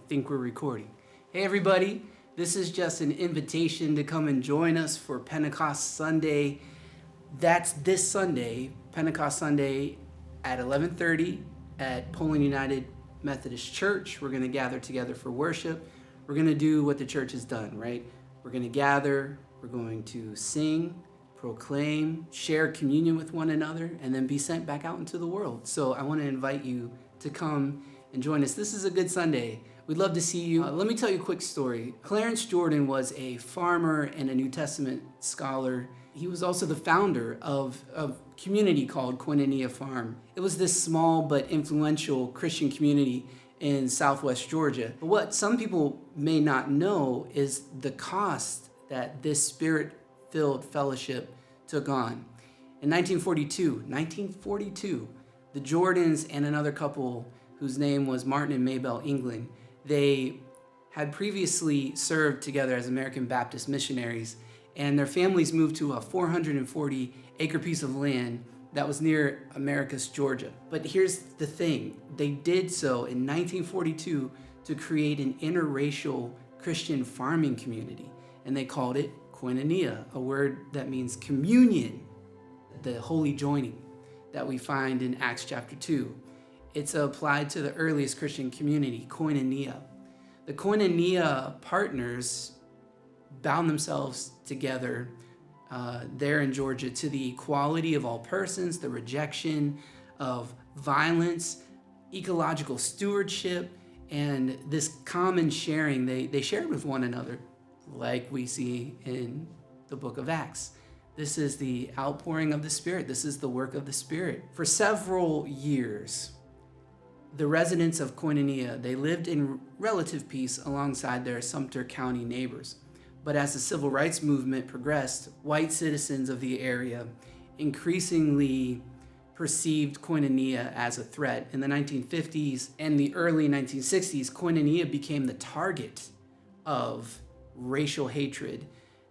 think we're recording. Hey everybody, this is just an invitation to come and join us for Pentecost Sunday. That's this Sunday, Pentecost Sunday at 11:30 at Poland United Methodist Church. We're going to gather together for worship. We're going to do what the church has done, right? We're going to gather, we're going to sing, proclaim, share communion with one another, and then be sent back out into the world. So I want to invite you to come and join us. This is a good Sunday. We'd love to see you. Let me tell you a quick story. Clarence Jordan was a farmer and a New Testament scholar. He was also the founder of a community called Koinonia Farm. It was this small but influential Christian community in Southwest Georgia. But what some people may not know is the cost that this spirit-filled fellowship took on. In 1942, the Jordans and another couple whose name was Martin and Maybelle England, they had previously served together as American Baptist missionaries, and their families moved to a 440-acre piece of land that was near Americus, Georgia. But here's the thing, they did so in 1942 to create an interracial Christian farming community, and they called it Koinonia, a word that means communion, the holy joining that we find in Acts chapter 2. It's applied to the earliest Christian community, Koinonia. The Koinonia partners bound themselves together there in Georgia to the equality of all persons, the rejection of violence, ecological stewardship, and this common sharing they shared with one another, like we see in the book of Acts. This is the outpouring of the Spirit. This is the work of the Spirit. For several years, the residents of Koinonia, they lived in relative peace alongside their Sumter County neighbors. But as the civil rights movement progressed, white citizens of the area increasingly perceived Koinonia as a threat. In the 1950s and the early 1960s, Koinonia became the target of racial hatred.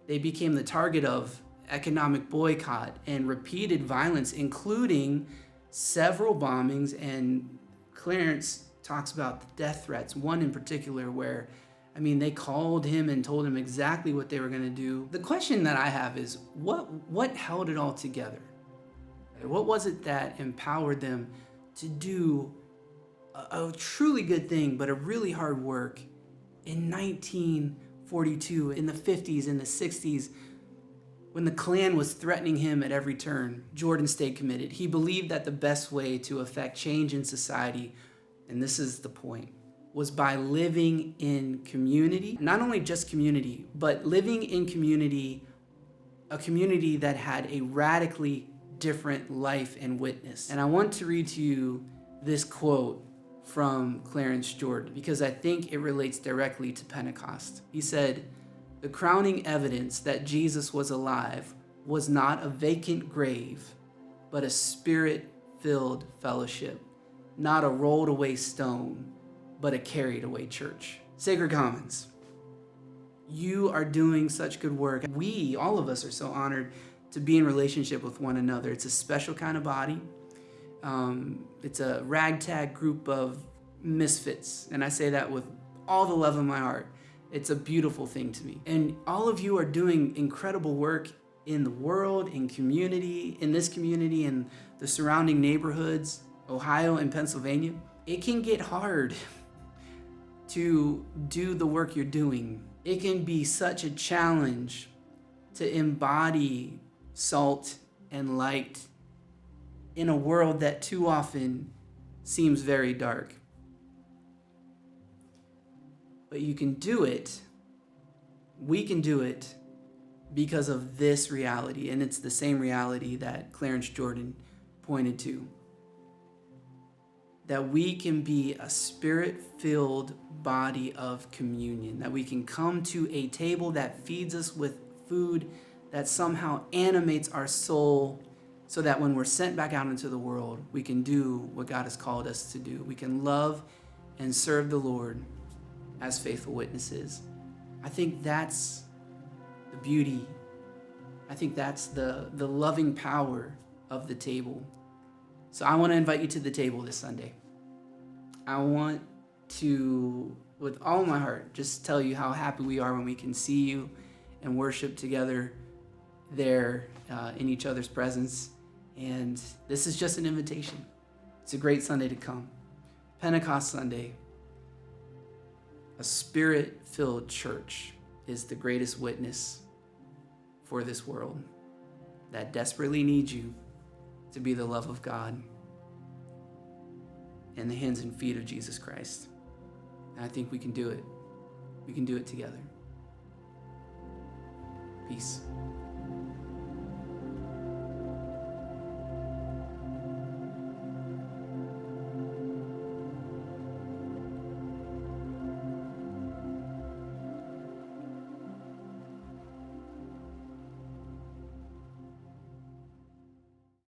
They became the target of economic boycott and repeated violence, including several bombings, and Clarence talks about the death threats, one in particular where, they called him and told him exactly what they were going to do. The question that I have is, what held it all together? What was it that empowered them to do a truly good thing, but a really hard work in 1942, in the 50s, in the 60s, when the Klan was threatening him at every turn? Jordan stayed committed. He believed that the best way to affect change in society, and this is the point, was by living in community. Not only just community, but living in community, a community that had a radically different life and witness. And I want to read to you this quote from Clarence Jordan because I think it relates directly to Pentecost. He said, "The crowning evidence that Jesus was alive was not a vacant grave, but a spirit-filled fellowship, not a rolled away stone, but a carried away church." Sacred Commons, you are doing such good work. We, all of us, are so honored to be in relationship with one another. It's a special kind of body. It's a ragtag group of misfits, and I say that with all the love in my heart. It's a beautiful thing to me. And all of you are doing incredible work in the world, in community, in this community, and the surrounding neighborhoods, Ohio and Pennsylvania. It can get hard to do the work you're doing. It can be such a challenge to embody salt and light in a world that too often seems very dark. But you can do it, we can do it because of this reality, and it's the same reality that Clarence Jordan pointed to. That we can be a spirit-filled body of communion, that we can come to a table that feeds us with food that somehow animates our soul so that when we're sent back out into the world, we can do what God has called us to do. We can love and serve the Lord as faithful witnesses. I think that's the beauty. I think that's the loving power of the table. So I want to invite you to the table this Sunday. I want to, with all my heart, just tell you how happy we are when we can see you and worship together there in each other's presence. And this is just an invitation. It's a great Sunday to come. Pentecost Sunday, a spirit-filled church is the greatest witness for this world that desperately needs you to be the love of God and the hands and feet of Jesus Christ. And I think we can do it. We can do it together. Peace.